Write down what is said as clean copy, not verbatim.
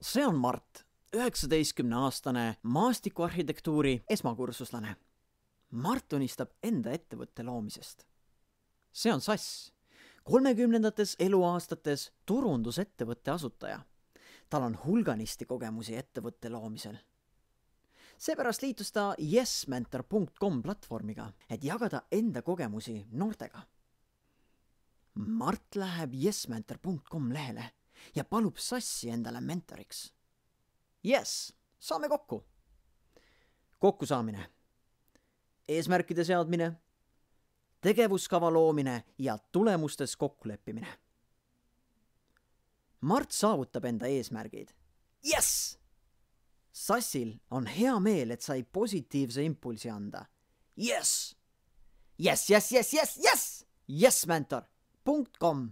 See on Mart, 19-aastane maastikuarhitektuuri esmakursuslane. Mart unistab enda ettevõtte loomisest. See on Sass, 30-ndates eluaastates turundusettevõtte asutaja. Tal on hulganisti kogemusi ettevõtte loomisel. Seepärast liitus ta yesmentor.com platvormiga, et jagada enda kogemusi noortega. Mart läheb yesmentor.com lehele ja palub Sassi endale mentoriks. Yes, saame kokku. Kokkusaamine. Eesmärkide seadmine, tegevuskava loomine ja tulemustes kokkuleppimine. Mart saavutab enda eesmärgid. Yes! Sassil on hea meel, et sai positiivse impulsi anda. Yes! Yes! Yesmentor.com